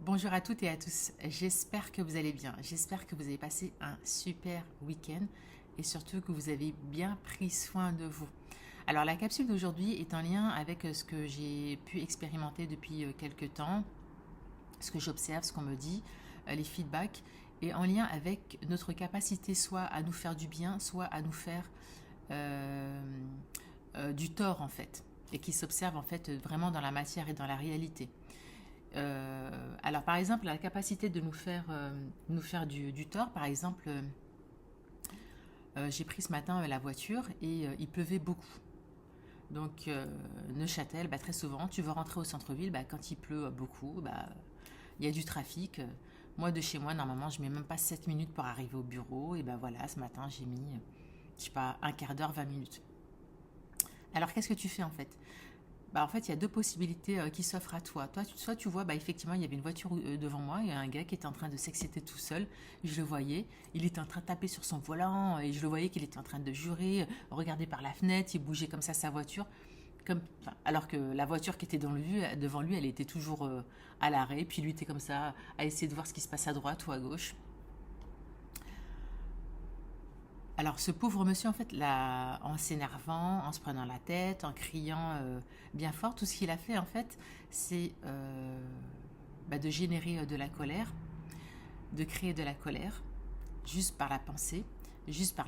Bonjour à toutes et à tous, j'espère que vous allez bien, j'espère que vous avez passé un super week-end et surtout que vous avez bien pris soin de vous. Alors la capsule d'aujourd'hui est en lien avec ce que j'ai pu expérimenter depuis quelques temps, ce que j'observe, ce qu'on me dit, les feedbacks, et en lien avec notre capacité soit à nous faire du bien, soit à nous faire euh, du tort en fait, et qui s'observe en fait vraiment dans la matière et dans la réalité. Alors par exemple, la capacité de nous faire du tort, par exemple, j'ai pris ce matin la voiture et il pleuvait beaucoup. Donc Neuchâtel, très souvent, tu veux rentrer au centre-ville, quand il pleut beaucoup, il y a du trafic. Moi de chez moi, normalement, je mets même pas 7 minutes pour arriver au bureau. Et voilà, ce matin, j'ai mis, je sais pas, un quart d'heure, 20 minutes. Alors qu'est-ce que tu fais en fait? En fait, il y a deux possibilités qui s'offrent à toi. Soit tu vois, effectivement, il y avait une voiture devant moi, il y a un gars qui était en train de s'exciter tout seul. Je le voyais, il était en train de taper sur son volant et je le voyais qu'il était en train de jurer, regarder par la fenêtre, il bougeait comme ça sa voiture. Alors que la voiture qui était devant lui, elle était toujours à l'arrêt. Puis lui était comme ça, à essayer de voir ce qui se passe à droite ou à gauche. Alors ce pauvre monsieur, en fait, là, en s'énervant, en se prenant la tête, en criant bien fort, tout ce qu'il a fait, en fait, c'est de générer de la colère, de créer de la colère, juste par la pensée, juste par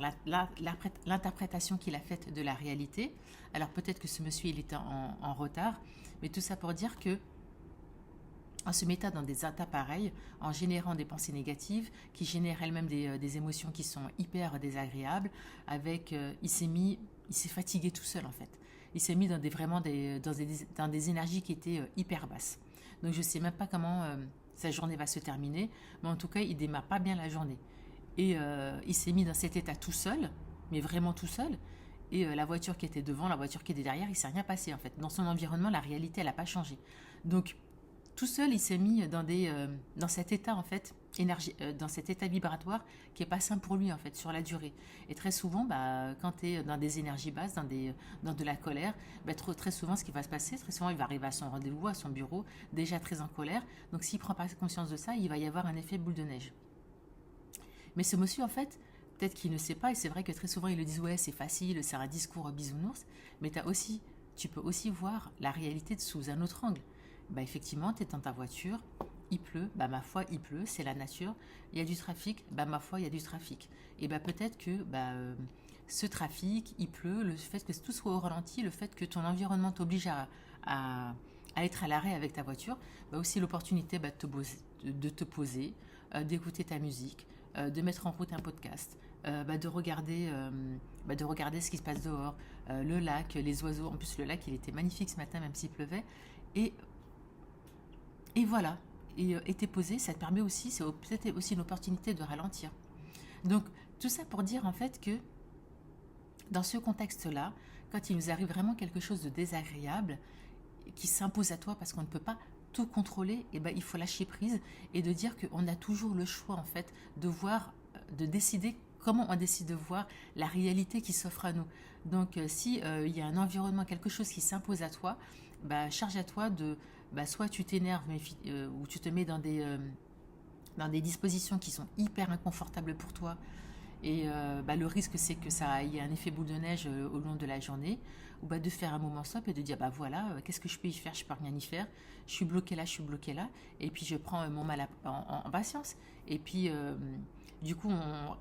l'interprétation qu'il a faite de la réalité. Alors peut-être que ce monsieur, il était en retard, mais tout ça pour dire que en se mettant dans des états pareils, en générant des pensées négatives qui génèrent elles-mêmes des émotions qui sont hyper désagréables, il s'est fatigué tout seul en fait. Il s'est mis dans des énergies qui étaient hyper basses. Donc je ne sais même pas comment sa journée va se terminer, mais en tout cas il démarre pas bien la journée. Et il s'est mis dans cet état tout seul, mais vraiment tout seul. Et la voiture qui était devant, la voiture qui était derrière, il s'est rien passé en fait. Dans son environnement, la réalité, elle n'a pas changé. Donc tout seul, il s'est mis dans cet état en fait, dans cet état vibratoire qui est pas sain pour lui en fait sur la durée. Et très souvent, quand tu es dans des énergies basses, dans de la colère, très souvent, ce qui va se passer, très souvent, il va arriver à son rendez-vous, à son bureau, déjà très en colère. Donc, s'il prend pas conscience de ça, il va y avoir un effet boule de neige. Mais ce monsieur, en fait, peut-être qu'il ne sait pas, et c'est vrai que très souvent, ils le disent, ouais, c'est facile, c'est un discours bisounours, mais tu peux aussi voir la réalité sous un autre angle. Effectivement, tu es dans ta voiture, il pleut, ma foi, il pleut, c'est la nature. Il y a du trafic, ma foi, il y a du trafic. Et peut-être que ce trafic, il pleut, le fait que tout soit au ralenti, le fait que ton environnement t'oblige à, à être à l'arrêt avec ta voiture, aussi l'opportunité de te poser, d'écouter ta musique, de mettre en route un podcast, de regarder ce qui se passe dehors, le lac, les oiseaux. En plus, le lac, il était magnifique ce matin, même s'il pleuvait. Et et voilà. Et t'es posé, ça te permet aussi, c'est peut-être aussi une opportunité de ralentir. Donc, tout ça pour dire en fait que dans ce contexte-là, quand il nous arrive vraiment quelque chose de désagréable qui s'impose à toi parce qu'on ne peut pas tout contrôler, il faut lâcher prise et de dire qu'on a toujours le choix en fait de voir, de décider comment on décide de voir la réalité qui s'offre à nous. Donc si il y a un environnement, quelque chose qui s'impose à toi, charge à toi de soit tu t'énerves ou tu te mets dans des dispositions qui sont hyper inconfortables pour toi et le risque, c'est que ça ait un effet boule de neige au long de la journée. Ou de faire un moment stop et de dire, voilà, qu'est-ce que je peux y faire? Je peux rien y faire. Je suis bloqué là, je suis bloqué là. Et puis, je prends mon mal en patience. Et puis, du coup,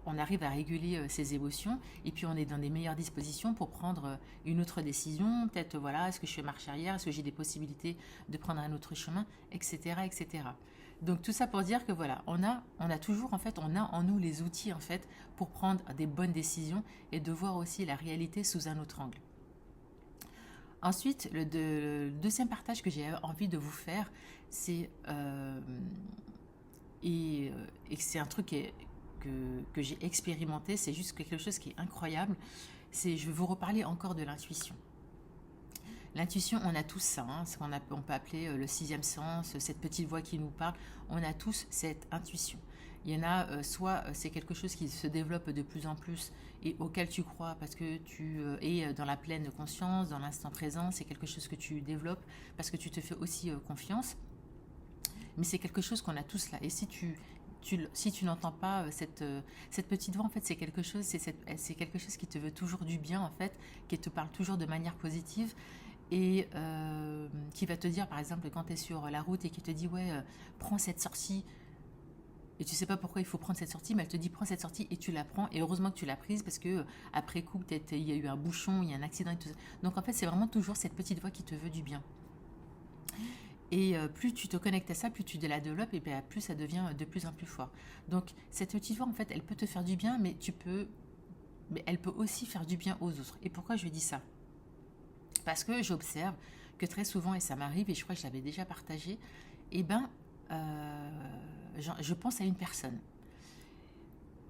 on arrive à réguler ses émotions. Et puis, on est dans des meilleures dispositions pour prendre une autre décision. Peut-être, voilà, est-ce que je fais marche arrière? Est-ce que j'ai des possibilités de prendre un autre chemin? Etc., etc. Donc tout ça pour dire que voilà, on a toujours en fait, on a en nous les outils en fait pour prendre des bonnes décisions et de voir aussi la réalité sous un autre angle. Ensuite, le deuxième partage que j'ai envie de vous faire, c'est et c'est un truc que j'ai expérimenté, c'est juste quelque chose qui est incroyable. C'est, je vais vous reparler encore de l'intuition. L'intuition, on a tous ça, hein, ce on peut appeler le sixième sens, cette petite voix qui nous parle. On a tous cette intuition. Il y en a, soit c'est quelque chose qui se développe de plus en plus et auquel tu crois parce que tu es dans la pleine conscience, dans l'instant présent, c'est quelque chose que tu développes parce que tu te fais aussi confiance. mais c'est quelque chose qu'on a tous là. Et si tu n'entends pas cette petite voix, en fait, c'est quelque chose qui te veut toujours du bien, en fait, qui te parle toujours de manière positive et qui va te dire, par exemple, quand tu es sur la route et qui te dit, ouais, prends cette sortie. Et tu sais pas pourquoi il faut prendre cette sortie, mais elle te dit prends cette sortie et tu la prends. Et heureusement que tu l'as prise parce que après coup, peut-être il y a eu un bouchon, il y a un accident et tout ça. Donc en fait, c'est vraiment toujours cette petite voix qui te veut du bien. Et plus tu te connectes à ça, plus tu la développes et bien, plus ça devient de plus en plus fort. Donc cette petite voix, en fait, elle peut te faire du bien, mais elle peut aussi faire du bien aux autres. Et pourquoi je dis ça? Parce que j'observe que très souvent, et ça m'arrive, et je crois que je l'avais déjà partagé, eh ben, je pense à une personne.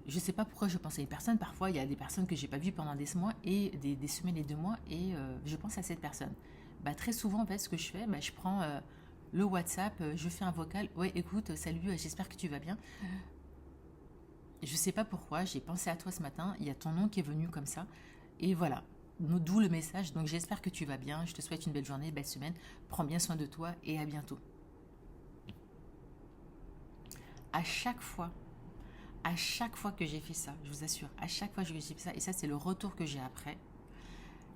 Je ne sais pas pourquoi je pense à une personne. Parfois, il y a des personnes que j'ai pas vues pendant des mois et des semaines et des mois, et je pense à cette personne. Bah, très souvent, en fait, ce que je fais, bah, je prends le WhatsApp, je fais un vocal. Ouais, écoute, salut, j'espère que tu vas bien. Je ne sais pas pourquoi, j'ai pensé à toi ce matin. Il y a ton nom qui est venu comme ça, et voilà. D'où le message. Donc, j'espère que tu vas bien. Je te souhaite une belle journée, belle semaine. Prends bien soin de toi et à bientôt. À chaque fois À chaque fois que j'ai fait ça, je vous assure, à chaque fois que j'ai fait ça, et ça c'est le retour que j'ai après,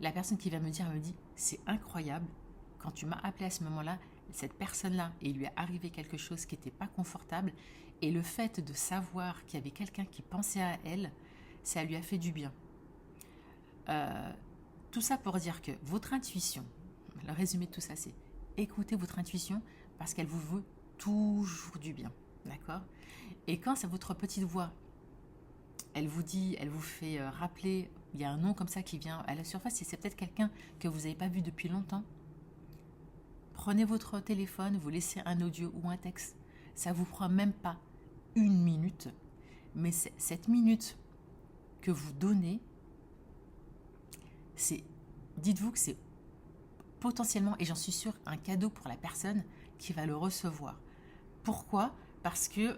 la personne qui va me dire, elle me dit, c'est incroyable, quand tu m'as appelé à ce moment-là, cette personne-là, et il lui est arrivé quelque chose qui n'était pas confortable, et le fait de savoir qu'il y avait quelqu'un qui pensait à elle, ça lui a fait du bien. Euh, Tout ça pour dire que votre intuition, le résumé de tout ça, c'est écoutez votre intuition parce qu'elle vous veut toujours du bien, d'accord? Et quand c'est votre petite voix, elle vous dit, elle vous fait rappeler, il y a un nom comme ça qui vient à la surface et c'est peut-être quelqu'un que vous n'avez pas vu depuis longtemps. Prenez votre téléphone, vous laissez un audio ou un texte. Ça vous prend même pas une minute, mais cette minute que vous donnez, c'est, dites-vous que c'est potentiellement, et j'en suis sûre, un cadeau pour la personne qui va le recevoir. Pourquoi? Parce que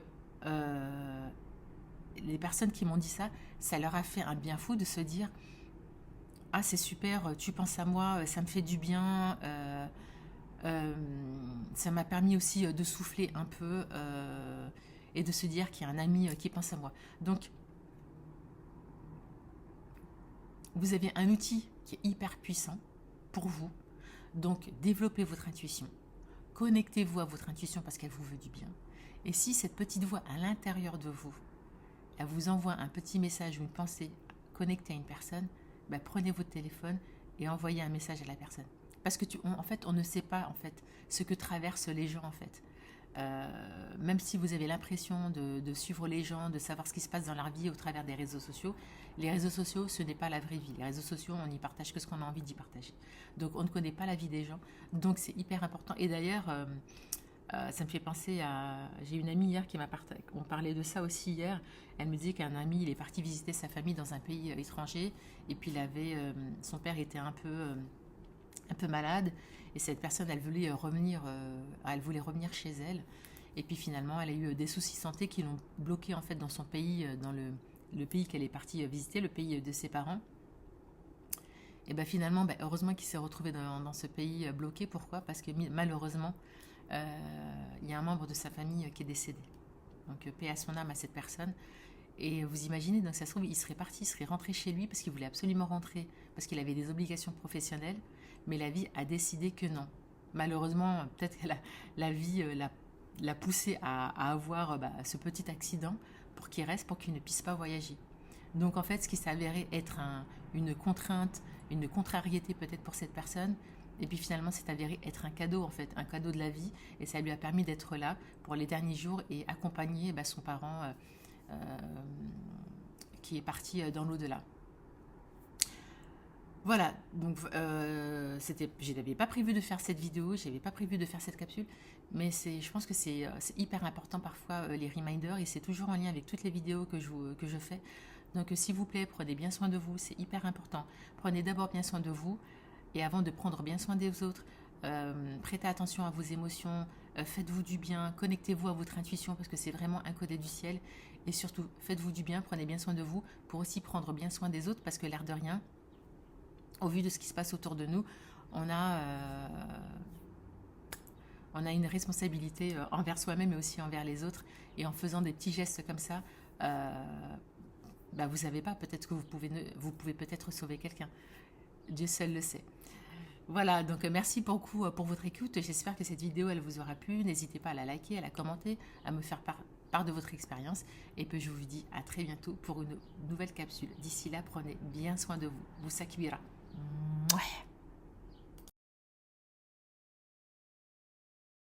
les personnes qui m'ont dit ça, ça leur a fait un bien fou de se dire ah c'est super, tu penses à moi, ça me fait du bien, ça m'a permis aussi de souffler un peu et de se dire qu'il y a un ami qui pense à moi. Donc vous avez un outil qui est hyper puissant pour vous. Donc développez votre intuition, connectez-vous à votre intuition parce qu'elle vous veut du bien. Et si cette petite voix à l'intérieur de vous, elle vous envoie un petit message ou une pensée connectée à une personne, bah, prenez votre téléphone et envoyez un message à la personne. Parce que en fait, on ne sait pas en fait ce que traversent les gens en fait. Même si vous avez l'impression de suivre les gens, de savoir ce qui se passe dans leur vie au travers des réseaux sociaux, les réseaux sociaux, ce n'est pas la vraie vie. Les réseaux sociaux, on n'y partage que ce qu'on a envie d'y partager. Donc, on ne connaît pas la vie des gens. Donc, c'est hyper important. Et d'ailleurs, ça me fait penser à... J'ai une amie hier qui m'a partagé... On parlait de ça aussi hier. Elle me disait qu'un ami, il est parti visiter sa famille dans un pays étranger. Et puis, son père était un peu malade. Et cette personne, elle voulait revenir chez elle. Et puis finalement, elle a eu des soucis de santé qui l'ont bloquée en fait dans son pays, dans le pays qu'elle est partie visiter, le pays de ses parents. Et bien finalement, heureusement qu'il s'est retrouvé dans ce pays bloqué. Pourquoi? Parce que malheureusement, il y a un membre de sa famille qui est décédé. Donc paix à son âme à cette personne. Et vous imaginez, donc ça se trouve, il serait parti, il serait rentré chez lui parce qu'il voulait absolument rentrer, parce qu'il avait des obligations professionnelles, mais la vie a décidé que non. Malheureusement, peut-être que la vie l'a poussé à avoir ce petit accident pour qu'il reste, pour qu'il ne puisse pas voyager. Donc en fait, ce qui s'est avéré être une contrainte, une contrariété peut-être pour cette personne, et puis finalement, c'est avéré être un cadeau en fait, un cadeau de la vie, et ça lui a permis d'être là pour les derniers jours et accompagner son parent qui est parti dans l'au-delà. Voilà, donc je n'avais pas prévu de faire cette vidéo, je n'avais pas prévu de faire cette capsule, mais je pense que c'est hyper important parfois les reminders et c'est toujours en lien avec toutes les vidéos que je fais. Donc s'il vous plaît, prenez bien soin de vous, c'est hyper important. Prenez d'abord bien soin de vous et avant de prendre bien soin des autres, prêtez attention à vos émotions, faites-vous du bien, connectez-vous à votre intuition parce que c'est vraiment un code du ciel et surtout faites-vous du bien, prenez bien soin de vous pour aussi prendre bien soin des autres parce que l'air de rien, au vu de ce qui se passe autour de nous, on a On a une responsabilité envers soi-même, mais aussi envers les autres. Et en faisant des petits gestes comme ça, bah, vous savez pas, peut-être que vous pouvez peut-être sauver quelqu'un. Dieu seul le sait. Voilà, donc merci beaucoup pour votre écoute. J'espère que cette vidéo, elle vous aura plu. N'hésitez pas à la liker, à la commenter, à me faire part de votre expérience. Et puis je vous dis à très bientôt pour une nouvelle capsule. D'ici là, prenez bien soin de vous. Vous Sakibira.